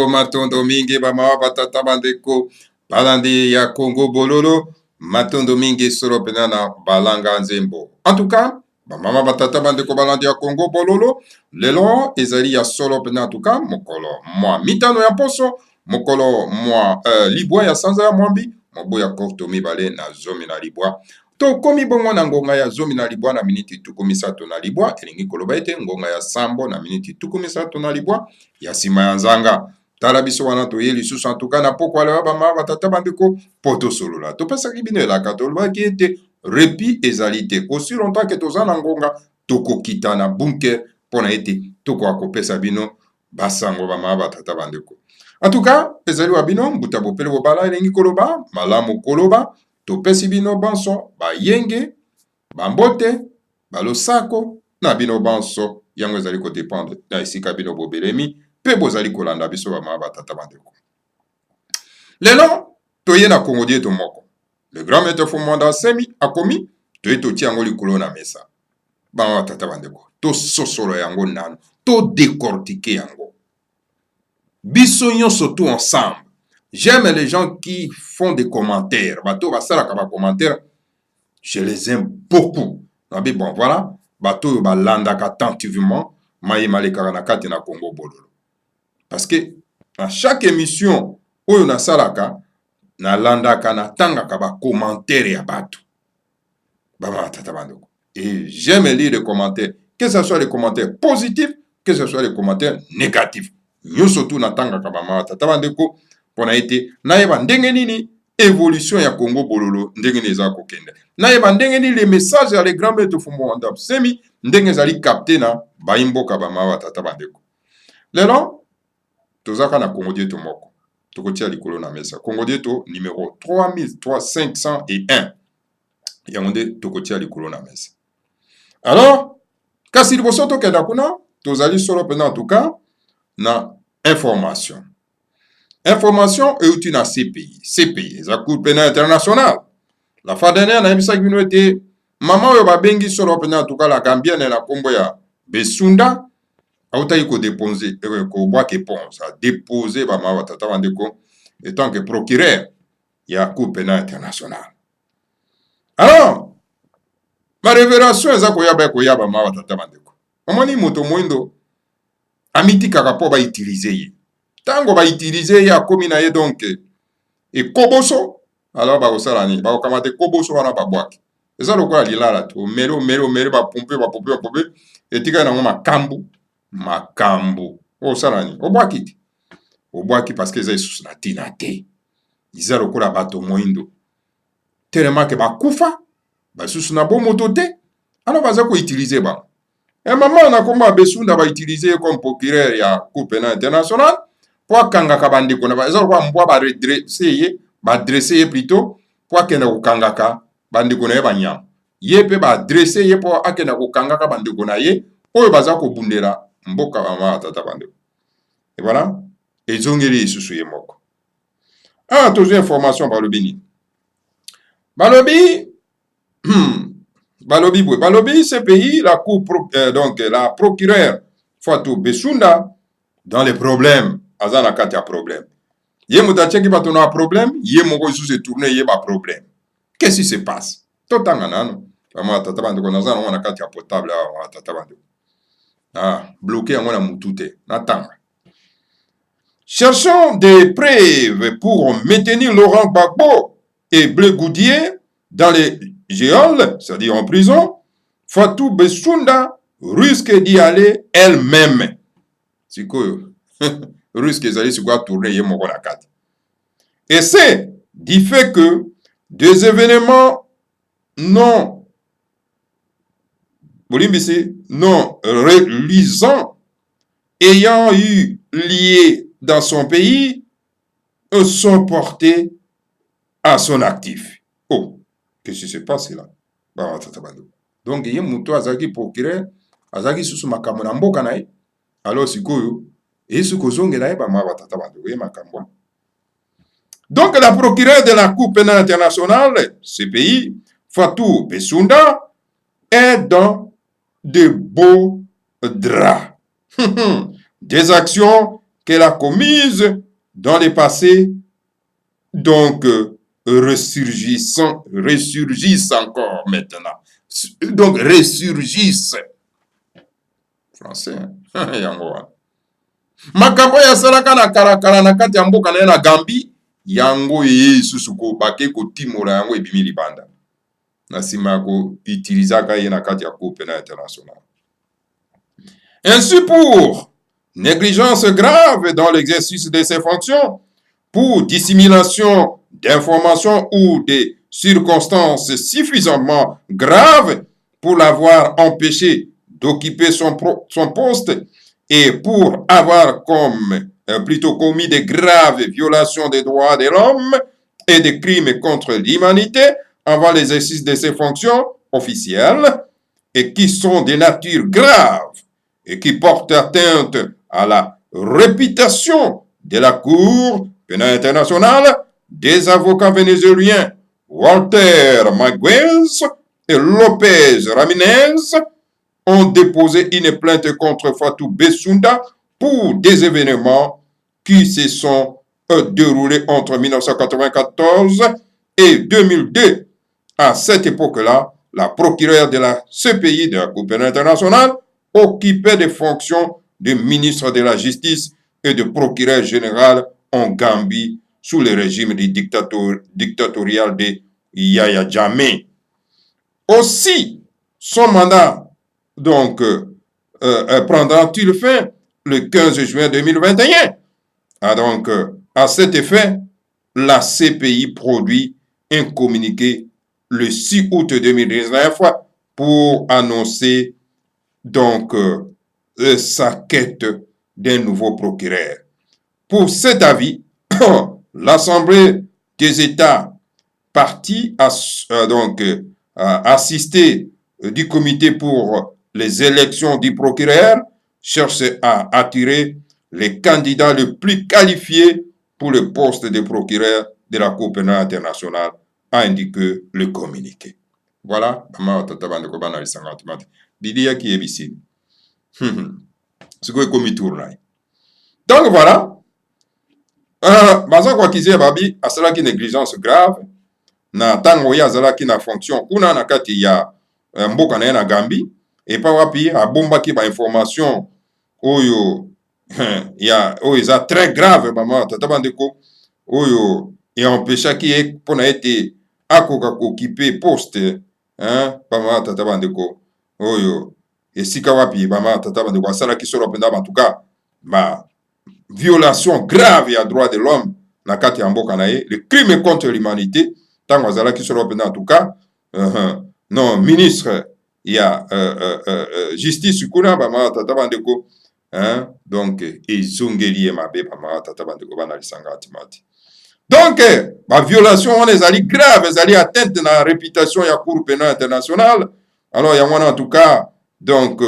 Matondo mingi bamawa batata bandeko balandi ya Congo bololo matondo mingi solo pena na balanga nzembo. En tout cas, bamama batata bandeko balandi ya Congo bololo lelo ezali ya solo pena en tout cas mokolo mwa mitano ya poso mokolo mwa libwa ya sanza ya mwambi mobo ya korto mibale na zomi na libwa. To komi bongo na ngonga ya zomi na libwa na miniti tukumi sato na libwa elingi koloba ete ngonga ya sambo na miniti tukumi sato na libwa ya sima ya nzanga. Tala biso wana toye lisusu antuka na poko wala bama batata bandeko poto solola. Topesaki bino elaka tolobaki ete repi ezali te. Aussi longtemps que toza na ngonga tokokita na bunker pona ete toko akopesa bino basango bama batata bandeko. En tout cas, ezali wa bino mbuta bopele bobala elengi koloba malamu koloba topesi bino banso bayenge bambote balosako na bino banso yango ezali kodépendre na esika bino bobelemi mpe bozali kolanda biso bamama batata bandeko. Lelo toye na Congo dieto moko le grand maître Fumwanda Semi akomi toye totia yango likolo na mesa bamama batata bandeko tososolo yango nano todécortiquer yango biso nyonso tout ensemble. J'aime les gens qui font des commentaires. Bateau basalaka ba commentaires, je les aime beaucoup. Mais bon, voilà. Bateau balandaka attentivement. Maï malekara na kati na Congo bololo. Parce que à chaque émission, oyo na salaka, na landaka na tangaka ba commentaires ya bateau. Bama tata bandoko. Et j'aime lire les commentaires. Que ce soit les commentaires positifs, que ce soit les commentaires négatifs. Yo surtout na tangaka bama tata bandeko. Pona ete nayeba ndenge nini évolution ya Congo bololo ndenge neza kokende nayeba ndenge nini les messages ya les grands maîtres Fumwanda Semi ndenge zali capté na baimboka bamawa tata bandeko. Lelo tozaka na Congo dieto moko tokotia likolo na mesa Congo dieto numéro 3501 yango nde tokotia likolo na mesa. Alors kasi liboso tokenda kuna tozali solo pena en tout cas na information. Information euti na CPI. CPI, la Cour pénale internationale. La fois dernière, na ebisa kino ete mama oyo babengi solo pena en tout cas la Gambienne na kombo ya Besunda auta ko déposer ko boa ke ponce a déposer ba mama tata bandeko étant que procureur ya Cour pénale internationale. Alors, ma révélation eza ko yaba mama tata bandeko. Omoni moto moindo amiti kaka po ba utiliser ye. Tango ba utiliser ya komi na ye donc e koboso alors ba osala ni ba kamate koboso wana ba bwaki eza lokola lilala to melo ba pompe etika na makambu osala ni obwaki parce que eza sous na tinate eza lokola bato moindo tellement que ba kufa ba sous na bo moto te alors baza ko utiliser ba et maman na komba Besunda ba utiliser comme procureur ya Cour pénale internationale pour kangaka bandeko na ba ezalo kwa mbwa ba dresser ye plutôt pour kenda ko kangaka bandeko na ye banyama ye pe ba dresser ye pour akenda ko kangaka bandeko na ye oyo baza ko bundela mboka mama tata bandeko. Et voilà ezongeli isusu ye moko toujours information balobi balobi ce pays la cour donc la procureure Fatou Besunda dans les problèmes azana kati ya problème. Ye mutacheki bato na problème, ye moko sous se tourner ye ba problème. Qu'est-ce qui se passe? Totanga nano. Mama tata bandeko nazana wana kati ya portable wa tata bandeko. Bloqué yango na mutute, na tanga. Cherchons des preuves pour maintenir Laurent Gbagbo et Blé Goudier dans les geôles, c'est-à-dire en prison. Fatou Besunda risque d'y aller elle-même. C'est quoi? Risque ezali sikoya tourner ye moko na kati. Et c'est du fait que des événements non reluisants ayant eu lieu dans son pays sont portés à son actif. Oh, qu'est-ce qui se passe là? Donc ye muto azaki procureur azaki susu makambo na mboka na ye. Alors sikoyo donc la procureure de la Cour pénale internationale, CPI, Fatou Besunda, est dans de beaux draps. Des actions qu'elle a commises dans le passé, donc ressurgissent encore maintenant. Donc ressurgissent. Français, hein? Makambo ya salaka na karakara na kati ya mboka na ye na Gambi yango ye susuko bake ko timola yango ebimi libanda na sima ko utilizaka ye na kati ya Cour pénale internationale. Ainsi pour négligence grave dans l'exercice de ses fonctions, pour dissimulation d'informations ou des circonstances suffisamment graves pour l'avoir empêché d'occuper son poste et pour avoir plutôt commis de graves violations des droits de l'homme et des crimes contre l'humanité, avant l'exercice de ses fonctions officielles et qui sont de nature grave et qui portent atteinte à la réputation de la Cour pénale internationale, des avocats vénézuéliens Walter Maguez et Lopez Ramirez ont déposé une plainte contre Fatou Bensouda pour des événements qui se sont déroulés entre 1994 et 2002. À cette époque-là, la procureure de la CPI, de la Cour pénale internationale, occupait des fonctions de ministre de la Justice et de procureur général en Gambie sous le régime dictatorial de Yahya Jammeh. Aussi, son mandat donc prendra-t-il fin le 15 juin 2021. Donc, à cet effet, la CPI produit un communiqué le 6 août 2019 pour annoncer donc sa quête d'un nouveau procureur. Pour cet avis, l'Assemblée des États partis donc assisté du comité pour les élections du procureur cherche à attirer les candidats les plus qualifiés pour le poste de procureur de la Cour pénale internationale, a indiqué le communiqué. Voilà, donc voilà, baza koakize babi asalaki négligence grave na tango ye azalaki na fonction kuna na kati ya mboka na ye na Gambie epa wapi abombaki ba information oyo oyo eza très grave mama tata bandeko oyo empêchaki ye mpona ete akoka kokipe poste bama tata bandeko oyo esika wapi bama tata bandeko asalaki solo mpenza bantuka ba violation grave ya droit de l'homme na kati ya mboka na ye, le crime contre l'humanité tango azalaki solo mpenza en tout cas non ministre ya justice kuna bama tata bandeko donc ezongeli ye mabe bama tata bandeko bana lisanga atimati. Donc ba violation wana ezali grave, ezali atteinte na réputation ya Cour pénale internationale. Alors yango wana en tout cas donc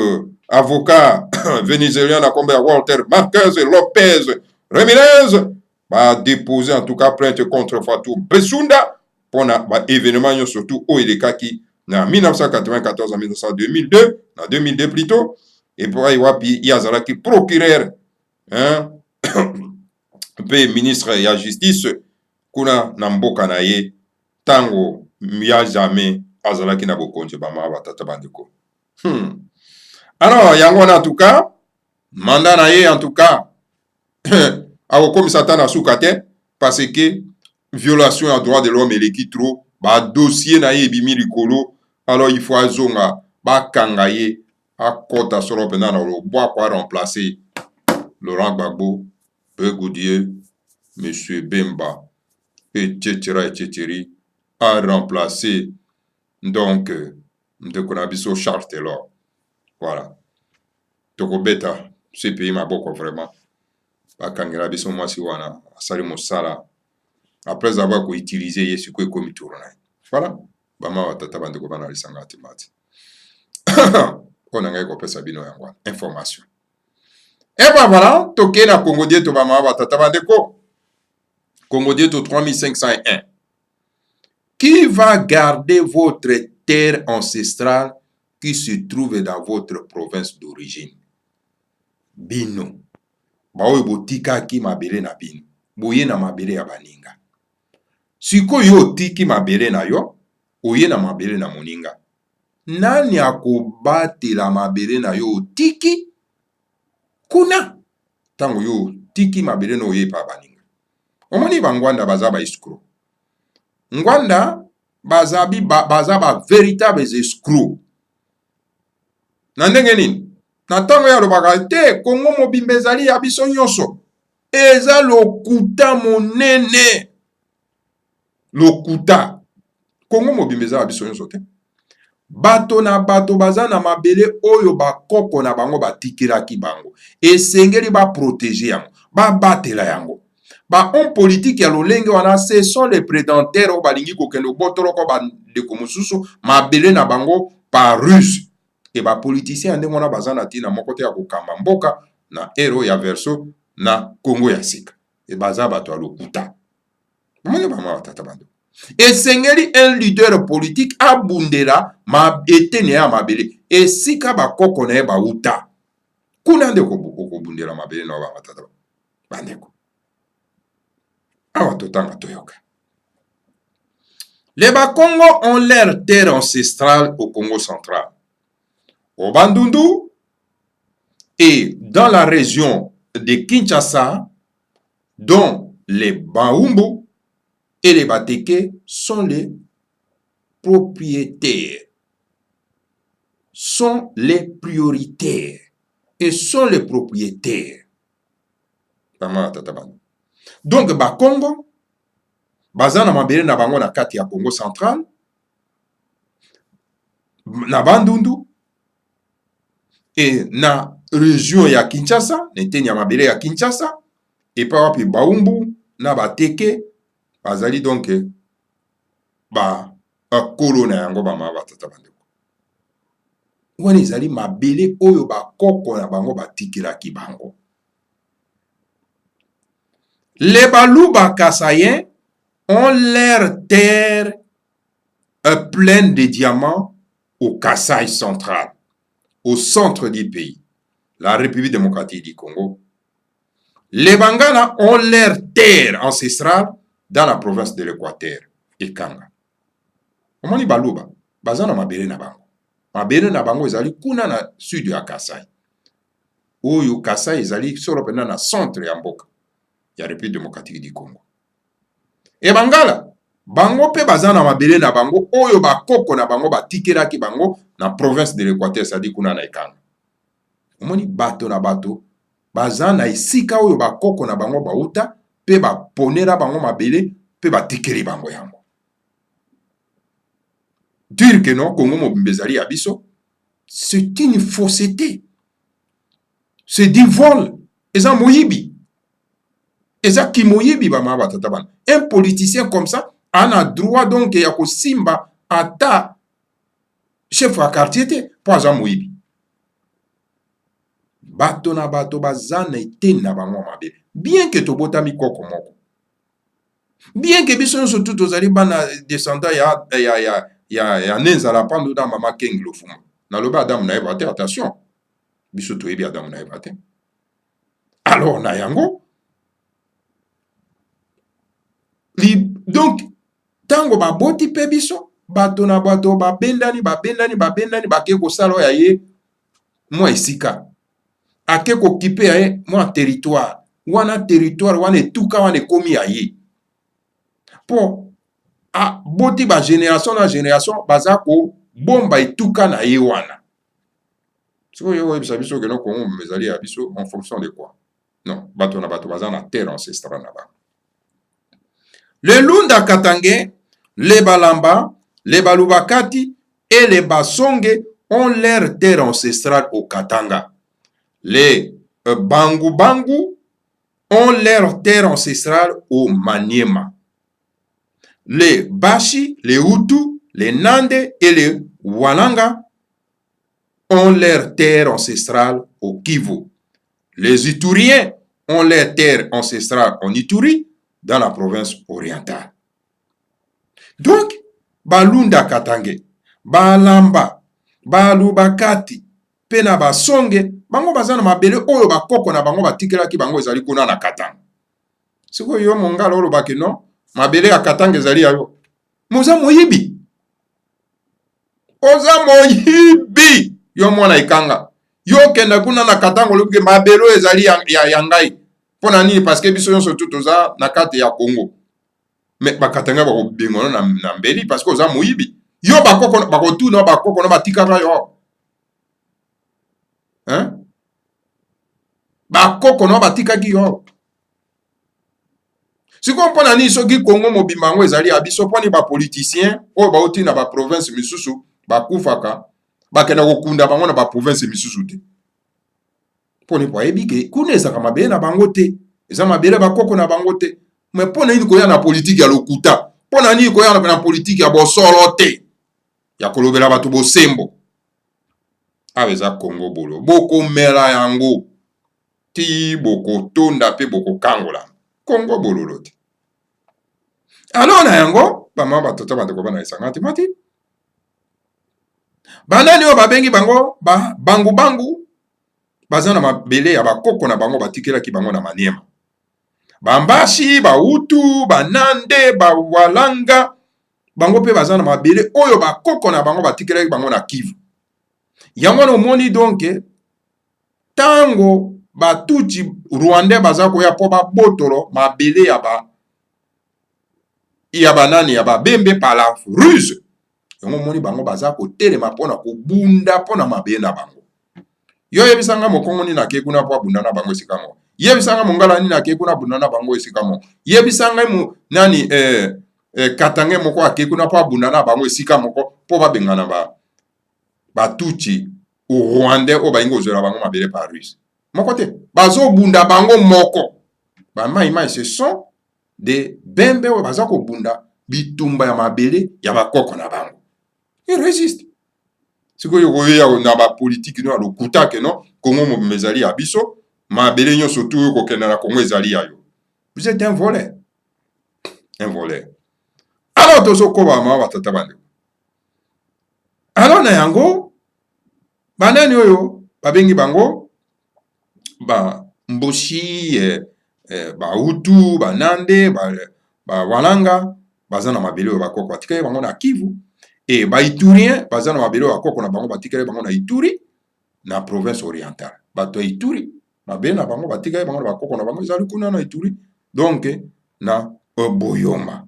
avocat vénézuélien na kombe ya Walter Marquez et Lopez Ramirez ba déposé en tout cas plainte contre Fatou Bensouda pona ba événement yo surtout o elekaki na 1994 en 2002 na 2002 plutôt et pour wapi yazalaki procureur pe ministre ya justice kuna na mboka na ye tango ya jamais azalaki na bokonzi bama batata bandeko. Alors yango na en tout cas mandat na ye en tout cas akokomisa ata na suka te parce que violation ya droit de l'homme eleki trop ba dossier na ye ebimi likolo. Alors il faut azonga bakanga ye akota solo pena na lobwa kwa remplacer Laurent Gbagbo, Peu Goudier, Monsieur Bemba, etc. a remplacé donc ndeko na biso Charles Taylor. Voilà. Tokobeta CPI maboko vraiment. Bakangela biso mwasi wana asali mosala après avoir utilisé yesu ko komi tourna. Voilà. Bama watata bandeko bana lisanga timati. On a kopesa bino yango information. Et ben voilà, toke na Congo dieto bama watata bandeko. Congo dieto 3501. Qui va garder votre terre ancestrale qui se trouve dans votre province d'origine? Bino. Baoyo botika ki mabele na bino. Boye na mabele ya baninga. Siko yo tiki mabele na yo, oye na mabele na moninga. Nani akobatela mabele na yo tiki? Kuna. Tango yo tiki mabele na oye pa baninga. Omoni bangwanda baza ba escroc. Ngwanda baza ba véritable escroc. Na ndenge nini? Na tango ya lobaka te Kongo mobimba ezali ya biso nyonso. Eza lokuta monene. Lokuta. Kongo mobimba eza ya biso nyonso te. Bato na bato baza na mabele oyo bakoko na bango batikiraki bango. Esengeli ba protéger yango. Ba batela yango. ba homme politique ya lolenge wana ce sont les prédateurs o balingi kokende botolo ko bandeko mosusu mabele na bango par ruse. Et ba politicien ndenge wana baza na tina moko te ya kokamba mboka na ero ya verso na Congo ya sika. Et baza bato ya lokuta. Moni ba ma tata bando. Esengeli un leader politique abundela ma etene ya mabele. Esika ba koko na ye ba uta. Kuna ndeko bundela mabele na ba tata bandeko. Awa totanga toyoka. Les Bakongo ont leur terre ancestrale au Congo central. Au Bandundu et dans la région de Kinshasa, dont les Baumbu et les Bateke sont les propriétaires, sont les prioritaires et sont les propriétaires. Donc, Bakongo, bazana mabele na bango na kati ya Congo central, na Bandundu, et na région ya Kinshasa, neteni ya mabele ya Kinshasa, et pa wapi Baumbu, na Bateke, bazali donc ba kolo na yango ba ma batata bandeko. Wani ezali mabele oyo ba koko na bango batikelaki bango. Les Baluba Kassaïens ont leur terre pleine de diamants au Kasaï central, au centre du pays, la République démocratique du Congo. Les Bangala ont leur terre ancestrale dans la province de l'Équateur, Ekanga. Omoni Baluba, bazana mabele na bango. Mabele na bango ezali kuna na sud ya Kasai. Oyo Kasai ezali solo pena na centre ya mboka ya République démocratique du Congo. E Bangala, bango pe bazana mabele na bango oyo bakoko na bango batikelaki bango na province de l'Équateur, c'est-à-dire kuna na Ekanga. Omoni bato na bato bazana esika oyo bakoko na bango bauta pe baponela bango mabele pe batikeli bango yango. Dire que non, Congo Mobimbezali Abisso, c'est une fausseté. C'est du vol. Et ça, Moyibi. Et ça, qui Moyibi, un politicien comme ça, a droit donc à Simba, à ta chef à quartier, pas à Moyibi. Bato na bato bazana ete na bango mabe. Bien que tobotami koko moko. Bien que biso nso tout ozali bana descendant ya nenzala pandu na mama King Lofuma. Na loba Adam na ebate, attention. Biso toyebi Adam na ebate. Alors na yango. Donc, tango baboti pe biso, bato na bato babendani bake kosala ya ye mwa esika. Ake kokipe ya ye mwa territoire. Wana territoire wana etuka wana ekomi ya ye. Po a boti ba génération na génération baza ko bomba etuka na ye wana. Siko yo webisa biso keno Congo mezali ya biso en fonction de quoi? Non, bato na bato baza na terre ancestrale na ba. Les Lunda Katangé, les Balamba, les Balubakati et les Basonge ont leur terre ancestrale au Katanga. Les Bangu Bangu ont leur terre ancestrale au Maniema. Les Bashi, les Hutu, les Nande et les Walanga ont leur terre ancestrale au Kivu. Les Ituriens ont leur terre ancestrale en Ituri, dans la province orientale. Donc, Balunda Katange, Balamba, Balubakati, Pena Basonge, bango bazana mabele oyo bakoko na bango batikelaki bango ezali kuna na Katanga. Siko yo mongala olo baki no, mabele ya Katanga ezali ayo. Moza moyibi. Oza moyibi. Yo mwana Ekanga. Yo kenda kuna na Katanga oluke mabele ezali ya ngai. Pona nini parce que biso nyonso tout oza na kati ya Congo. Mais bakatanga bako bengono na mbeli parce que oza moyibi. Yo bakoko bako tu no bakoko no batikaka yo. Hein? Bakoko no batikaki yo. Siko mpona nini soki Congo mobimba ngo ezali abiso poni ba politicien oyo bauti na ba province misusu bakufaka bakena kokunda bango na ba province misusu te. Poni po ebike kuna ezaka mabele na bango te. Eza mabele bakoko na bango te. mais pona nini koya na politique ya lokuta, pona nini koya na politique ya bosolo te ya kolobela bato bosembo. Awa eza Congo bolo, bokomela yango ti bokotonda mpe bokokangola Congo bololo te. Alors na yango bamama batata bandeko bana esanga te mati banani oyo babengi bango bangu baza na mabele ya bakoko na bango batikelaki bango na Maniema, bambashi, bautu, banande, bawalanga, bango mpe baza na mabele oyo bakoko na bango batikelaki bango na Kivu. Yango na omoni donc tango batuti Rwandais baza koya po babotolo mabele ya banani ya babembe pala ruse. Yango omoni bango baza kotelema mpona kobunda mpona mabele na bango. Yo yebisanga mokongo nini ake kuna po abunda na bango esika moko, yebisanga mongala nini ake kuna abunda na bango esika moko, yebisanga nani katange moko ake kuna po abunda na bango esika moko po babengana batuti Rwandais oyo bayingi kozwela bango mabele par ruse moko te, bazobunda bango moko. Bamaimai ce sont de bembe oyo baza kobunda bitumba ya mabele ya bakoko na bango. Ils résistent. Sikoyo koya na bapolitiki no lokuta ke no Congo mobimba ezali ya biso, mabele nyonso tu oyo kokenda na Congo ezali ya yo. Vous êtes un voleur. Un voleur. Alors tozokoba mama batata bandeko. Alors na yango banani oyo babengi bango mboshi bautu, banande, bawalanga baza na mabele oyo bakoko batikali bango na Kivu. Et Iturien baza na mabele bakoko na bango batikali bango na Ituri na province orientale. Bato Ituri mabele na bango batikali bango na bakoko na bango ezali kuna na Ituri, donc na Boyoma.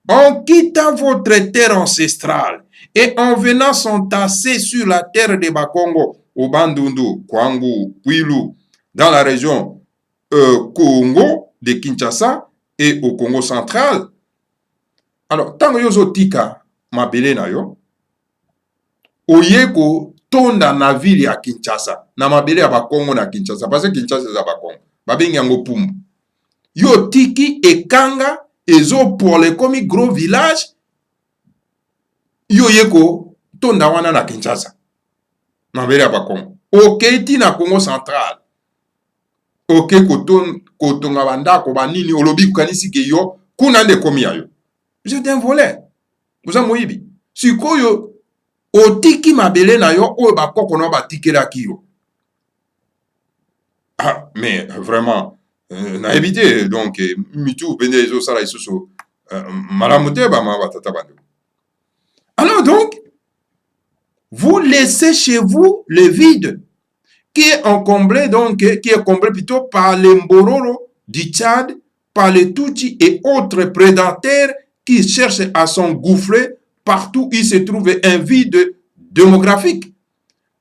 En quittant votre terre ancestrale et en venant s'entasser sur la terre de Bakongo, au Bandundu, Kwangu, Kwilu, dans la région Congo de Kinshasa et au Congo central. Alors, tango yozo tika mabele na yo, oyeko tonda na ville ya Kinshasa, na mabele ya Bakongo na Kinshasa, parce que Kinshasa za Bakongo, babengi yango Pumbu. Yo tiki ekanga ezo pole komi gros village, yo yeko tonda wana na Kinshasa, mabele ya Bakongo. Okeiti na Congo central, oke kotonga bandako banini olobi kukanisi ke yo kuna nde komi ya yo. Vous êtes un voleur. Vous êtes moyibi. Sikoyo otiki mabele na yo oyo bakoko na batikelaki yo. Ah, mais vraiment na éviter donc mitu bende ezo sala isusu malamu te bama batata bandeko. Alors donc vous laissez chez vous le vide qui est comblé plutôt par les Mbororo du Tchad, par les Tutsi et autres prédateurs qui cherchent à s'engouffrer partout où il se trouve un vide démographique.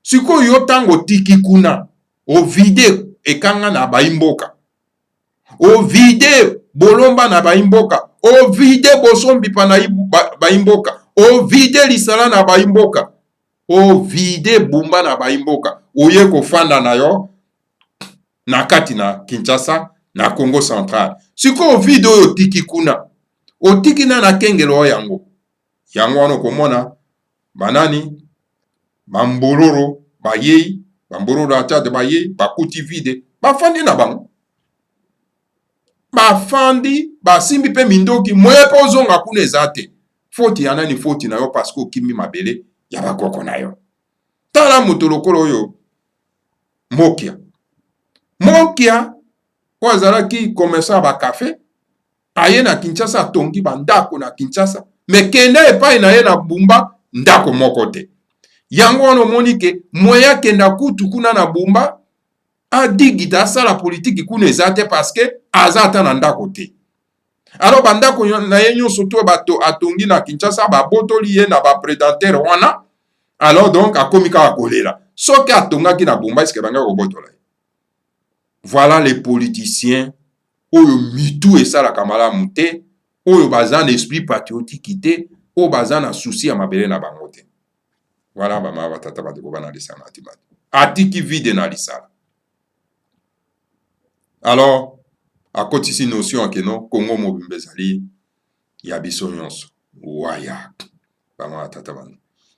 Siko yo tango tiki kuna, o vide ekanga na baimboka, o vide bolomba na baimboka, o vide bosombi pa na baimboka, o vide lisala na baimboka, o vide bumba na baimboka, oye kofanda na yo na kati na Kinshasa na Congo central. Siko vide oyo tiki kuna, otiki na kengelo yango. Yango wana komona banani bambororo bayei, bambororo atade bayei, bakuti vide, bafandi na bango. Bafandi, basimbi pe mindoki, moye pe ozonga kuna ezate. Foti ya nani foti na yo parce que okimi mabele ya bakoko na yo. Tala moto lokolo oyo Mokia. Mokia wazalaki komesa ba café, aye na Kinshasa tongi bandako na Kinshasa, me kende epai na ye na Bumba ndako moko te. Yango wana moni ke moya kenda kutu kuna na Bumba adigita asala politiki kuna ezate parce que azata na ndako te. Alors bandako na ye nyonso to bato atongi na Kinshasa babotoli ye na ba prédateur wana. Alors donc akomi kaka kolela. Soki atongaki na Bumba eske banga kobotola. Voilà les politiciens oyo mitu esalaka malamu te, oyo baza na esprit patriotique te, oyo baza na souci ya mabele na bango te. Voilà bama batata bandeko bana lisala atiki vide na lisala. Alors akotisi notion ke non Congo mobimba ezali ya biso nyonso waya bama tata bana.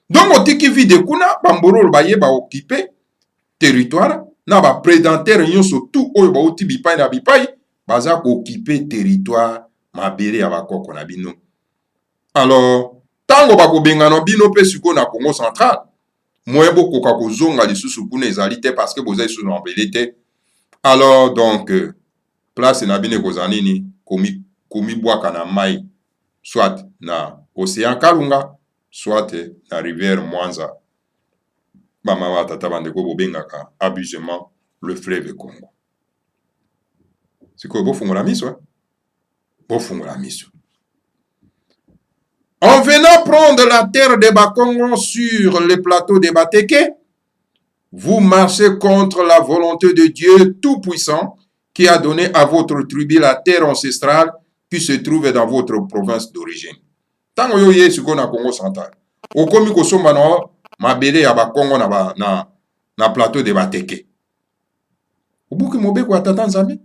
Donc otiki vide kuna bambololo bayeba occuper territoire na ba prédateur nyonso tout oyo bauti bipai na bipai baza ko occuper territoire mabele ya bakoko na bino. Alors tango bakobengana bino pe siko na Congo central moye bokoka kozonga lisusu kuna ezali te parce que boza lisusu na mabele te. Alors donc place na bino ekozala nini komibwaka na mai soit na océan Kalunga soit na rivière Mwanza bamama tata bandeko bobengaka abusement le fleuve Congo. Sikoyo bofungola miso bofungola miso. En venant prendre la terre de Bakongo sur le plateau de Bateke, vous marchez contre la volonté de Dieu Tout-Puissant qui a donné à votre tribu la terre ancestrale qui se trouve dans votre province d'origine. Tango yo ye siko na Congo central. Okomi kosomba na mabele ya Bakongo na plateau de Bateke. Obuki mobeko ya tata Nzambe.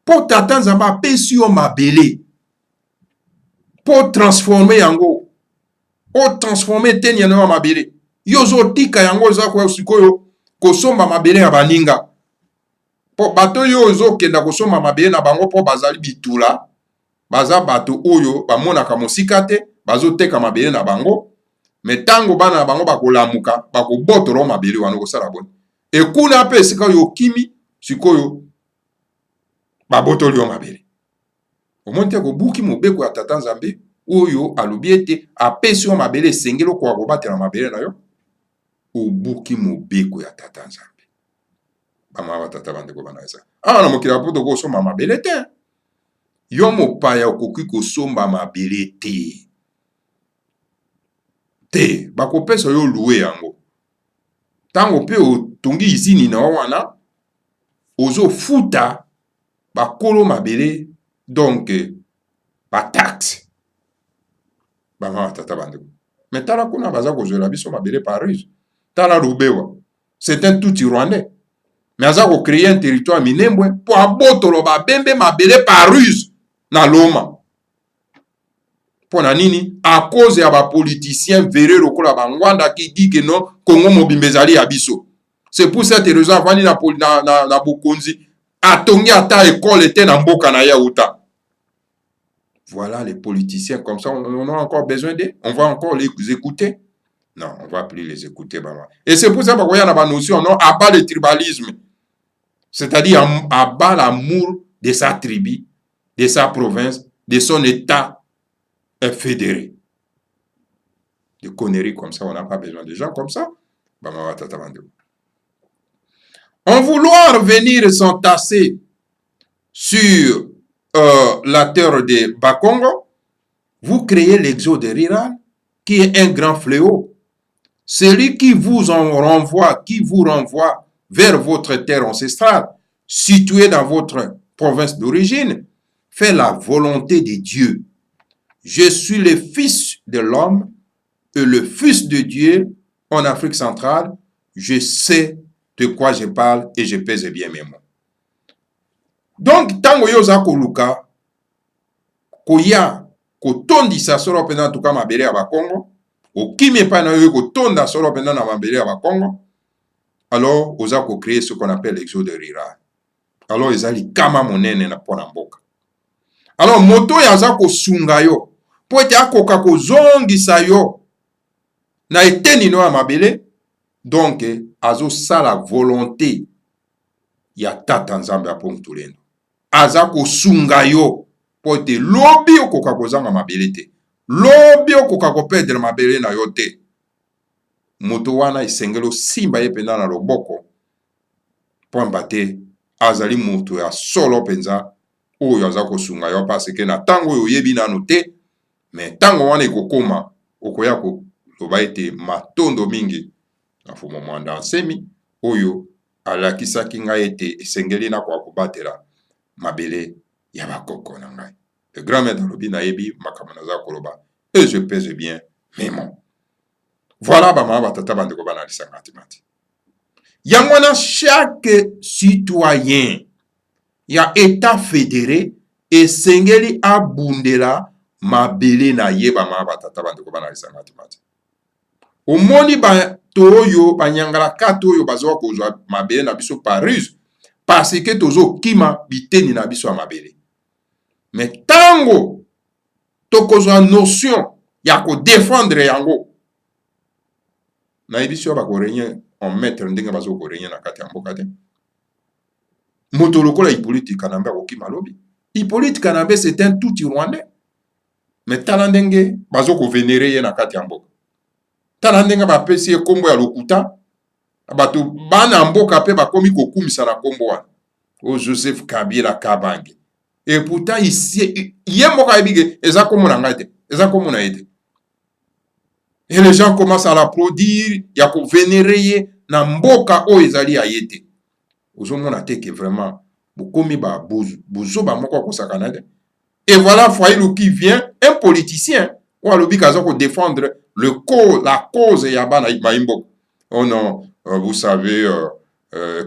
Po tata Nzambe apesi yo mabele. Po transformer yango. Po transformer teni ya mabele. Yo zo tika yango za kwa sikoyo kosomba mabele ya baninga. Po bato yo zo kenda kosomba mabele na bango po bazali bitula. Baza bato oyo bamonaka mosika te, bazo teka mabele na bango. Me tango bana na bango bakolamuka, bakobotolo mabele wana kosala boni. E kuna pe sika yo kimi sikoyo babotoli yo mabele. Omonte ko buki mobeko ya tata Nzambe oyo alobi ete apesi yo mabele esengeli okoka kobatela mabele na yo. Obuki mobeko ya tata Nzambe. Bama ba tata bandeko bana eza. Na mokila poto kosomba mabele te. Yo mopaya okoki kosomba mabele te. Te, bakopesa yo loué yango. Tango pe otungi izini na wana, ozo futa bakolo mabele, donc ba taxe. Bama tata bandeko. Mais tala kuna baza kozwela biso mabele par ruse. Tala Rubewa. C'est un tout Rwandais. Mais aza ko créer un territoire minembwe pour abotolo ba bembe mabele par ruse na Loma. Pona nini à cause ya ba politiciens verré lokola bangwanda qui dit que non Congo mobimba ezali ya biso. C'est pour cette raison avani na Bokonzi atongi ata école te na mboka na yauta. Voilà les politiciens comme ça on a encore besoin d'eux, on va encore les écouter. Non, on va plus les écouter maman. Et c'est pour ça qu'on y a la notion non abat le tribalisme. C'est-à-dire abat l'amour de sa tribu, de sa province, de son état fédéré. De conneries comme ça, on n'a pas besoin de gens comme ça. En vouloir venir s'entasser sur la terre de Bakongo, vous créez l'exode rural qui est un grand fléau. Celui qui vous renvoie vers votre terre ancestrale, située dans votre province d'origine, fait la volonté de Dieu. Je suis le fils de l'homme et le fils de Dieu en Afrique centrale. Je sais de quoi je parle et je pèse bien mes mots. Donc, tango yoza koluka, koya, kotondisa solo pena tuka mabele ya Bakongo, okime pa na yo kotonda solo pena na mabele ya Bakongo, alors oza ko créer ce qu'on appelle l'exode rural. Alors ezali kama monene na pona mboka. Alors moto yaza ko sunga yo, po ete akoka kozongisa yo na eteni no ya mabele, donc azo sala volonté ya tata Nzambe apon tulendo. Aza ko sunga yo po ete lobi okoka kozanga mabele te. Lobi okoka kopedre mabele na yo te. Moto wana esengelo simba ye penda na loboko po mbate azali moto ya solo penza oyo aza kosunga yo parce que na tango oyo yebi nanu te, mais tango wana ekokoma okoya koloba ete matondo mingi na fumo mwanda nsemi oyo alakisaki ngai ete esengeli na kwa kobatela mabele ya bakoko na ngai. Le grand maître alobi nayebi makambo naza koloba et je pèse bien mes mots. Voilà bama batata bandeko banalisa matimati. Yangwana chaque citoyen ya état fédéré esengeli abundela mabele na ye bamama batata bandeko bana lisanga timati. Omoni bato oyo banyangala kati oyo bazwa kozwa mabele na biso par ruse parce que tozokima biteni na biso ya mabele. Mais tango tokozwa notion ya kodefendre yango nayebi so bakorenye en maître ndenge bazokorenye na kati ya mboka te. Moto lokola Hippolyte Kanambe akokima lobi. Hippolyte Kanambe c'est un tout Rwandais. Mais tala ndenge bazokovenere ye na kati ya mboka. Tala ndenge bapesi ye kombo ya lokuta bato bana mboka pe bakomi kokumisa na kombo wana. O Joseph Kabila Kabange. Et pourtant ici ye mboka ebige eza kombo na ngai te. Eza kombo na ye te. Et les gens commencent à l'applaudir, ya ko vénérer ye na mboka o ezali ya ye te. Ozomona te que vraiment bokomi ba bozo ba moko ko sakana te. Et voilà Fayulu qui vient, un politicien, ou alobi kaza ko défendre la cause ya bana maimbo. Oh non, vous savez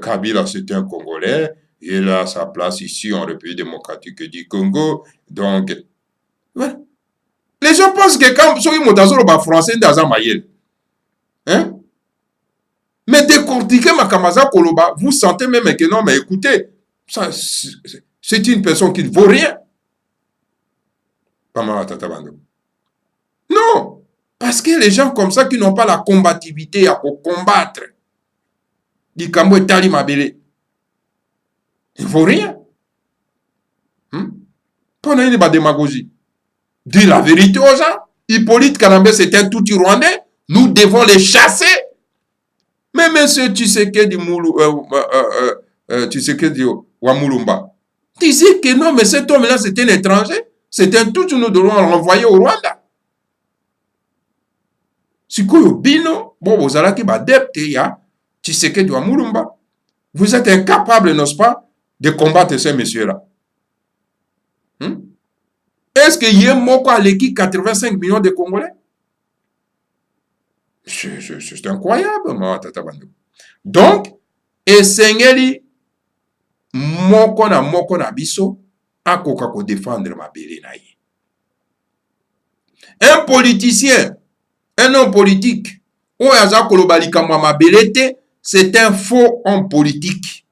Kabila c'est un Congolais, il a sa place ici en République démocratique du Congo. Donc voilà. Les gens pensent que quand ceux qui montent ba français dans mayel. Hein? Mais décortiquer ma kamaza koloba, vous sentez même que non, mais écoutez, ça c'est une personne qui ne vaut rien. Non, parce que les gens comme ça qui n'ont pas la combativité à combattre, dit Kambo et Tali Mabele, il ne vaut rien. Pendant une démagogie. Dis la vérité aux gens. Hippolyte Kanambe, c'est un tout Rwandais. Nous devons les chasser. Mais monsieur Tshisekedi Wamulumba disait que non, mais cet homme-là, c'est un étranger. C'est un tout, nous devons le renvoyer au Rwanda. Sikoyo bino, bon, vous allez qui adepte ya Tshisekedi Wamulumba. Vous êtes incapable, n'est-ce pas, de combattre ces messieurs-là. Est-ce qu'il y a moko aleki 85 millions de Congolais? C'est incroyable, ma tata bando. Donc, esengeli moko na biso akoka ko défendre mabele na ye. Un politicien, un homme politique, ou aza koloba likambo mabele te, c'est un faux homme politique.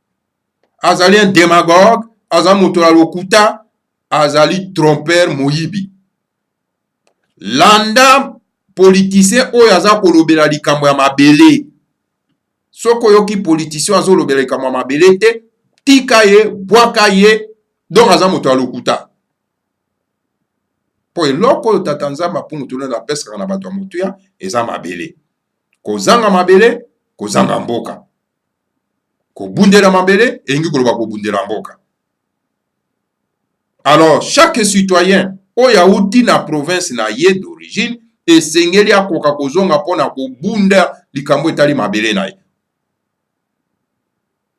Azali un démagogue, azali moto la lokuta, azali trompeur moyibi. Landa politicien oyo aza kolobela likambo ya mabele. Soko yoki politicien azo lobela likambo ya mabele te, tika ye, bwaka ye, donc aza moto ya lokuta. Po eloko oyo tata nzambe mpo moto na pesaka na bato ya motuya eza mabele. Kozanga mabele, kozanga mboka. Kobundela mabele, elingi koloba kobundela mboka. Alors, chaque citoyen oyo auti na province na ye d'origine esengeli akoka kozonga mpona kobunda likambo etali mabele na ye.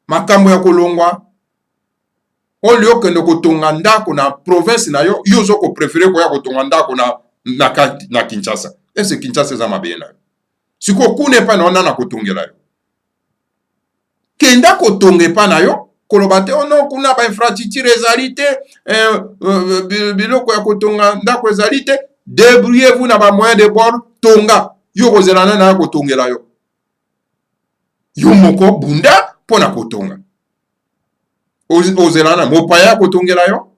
Makambo ya kolongwa oyo okende kotonga ndako na province na yo, yo ozoko préféré koya kotonga ndako na Kinshasa. Ese Kinshasa eza mabele na yo. Siko kuna epa na ona na kotongela yo. Kenda kotonga epa na yo, koloba te ono kuna ba infrastructure ezali te, biloko ya kotonga ndako ezali te, débrouillez-vous na ba moyen de bord, tonga. Yo kozelana na kotongela yo. Yo moko bunda pona kotonga. Ozelana mopaya kotongela yo,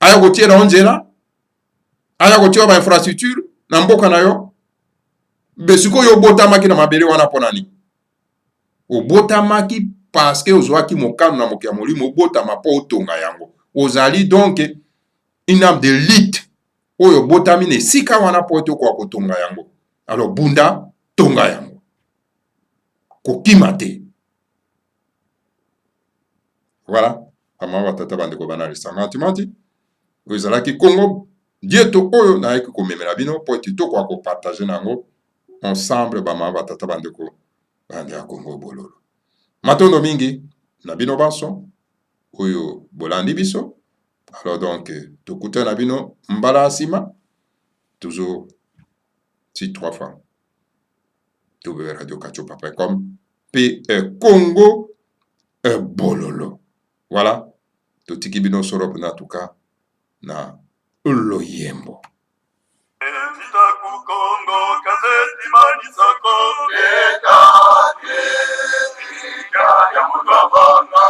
aya kotiela onzela, aya kotiela ba infrastructure na mboka na yo. Besiko yo botamaki na mabele wana pona ni. Obotamaki parce que ozwaki mokano na mokia molimo obotama po otonga yango. Ozali donc une âme de lutte oyo botami ne sika wana po to kwa kotonga yango. Alors bunda tonga yango. Kokima te. Voilà. Ama batata bandeko bana lisanga timati. Ozalaki Congo dieto oyo na yeki komemela bino po to kwa ko partager nango ensemble bama batata bandeko bande ya Congo bololo. Matondo mingi na bino baso oyo bolandi biso. Alors donc tokuta na bino mbala asima toujours si 3 fois www.radiokachopa.com P Congo bololo. Voilà. totiki bino solo mpona tuka na loyembo. Kongo gazeti manisako ya mutavanga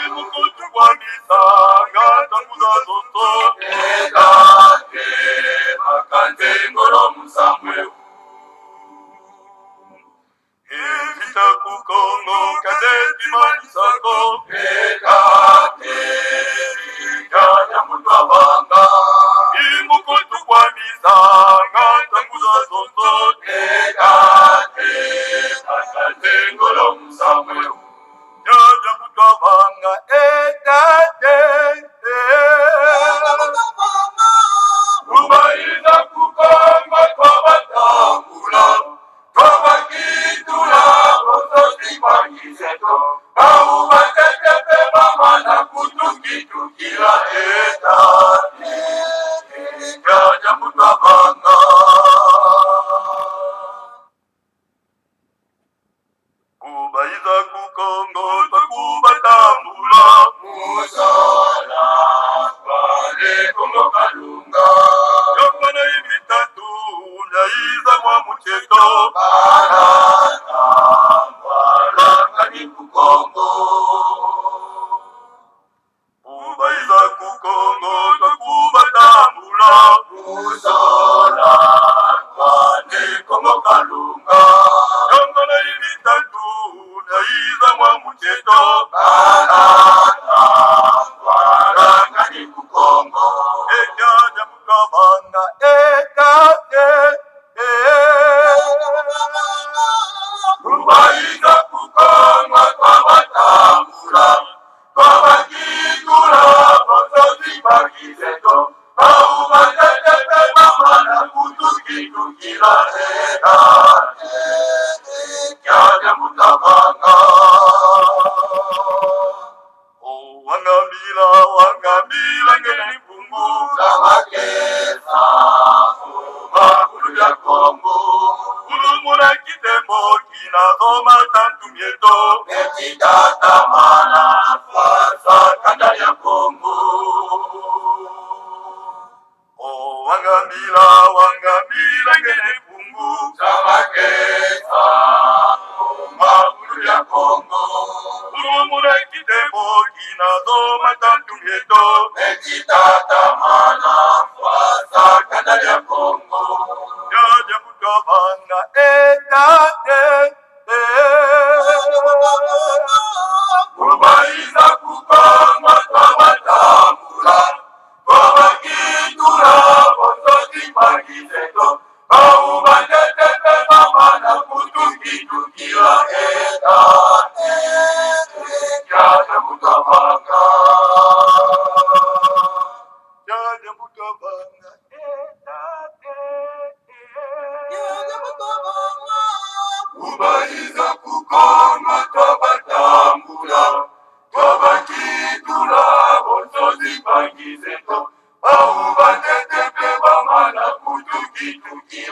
imukutu kwa misanga tanguza zoto makante ngoro musamwe Vita kukongo gazeti manisako ya mutavanga imukutu kwa misanga tanguza zoto makante ngoro musamwe Yaja mutavanga Rubaina kukongo kwa batangula kwa bakitula bosozi bangizeto Bau batetepe mama na kutukitukila Yaja mutavanga Kubaiza kukongo takuba tambula Musala Kwale kongo kalunga Yongana imitatu Nyaiza mwa mucheto Barata Baraka ni kukongo Kubaiza kukongo takuba tambula Musala Kwale kongo kalunga Yongana imitatu Nyaiza mwa mucheto Barata Baraka ni kukongo Ejaja mukabanga Rubaina kukongo kwa batambula Kwa bakitula bosozi bagizeto Bau batetepe mama na kutukitukila Yaja mutavanga Wangambila ngene pungu Zamakesa Makulu ya Kongo Kulumuna kitembo kinazoma tantu mieto Ekitatamana Fasa kanda ya Kongo Wangambila ngene pungu Zamakesa Makulu ya Kongo Kulumuna kitembo kinazoma tantu mieto Ekitatamana Fasa kanda ya Kongo Yaja mutavanga Kubaiza kukongo kwa batambula Kwa bakitula bosozi bagizeto Bau batetepe mama na kutukitukila Yaja mutavanga Yaja mutavanga Kubaiza kukongo kwa batambula Kwa bakitula bosozi bagizeto Bau batetepe mama na kutukitukila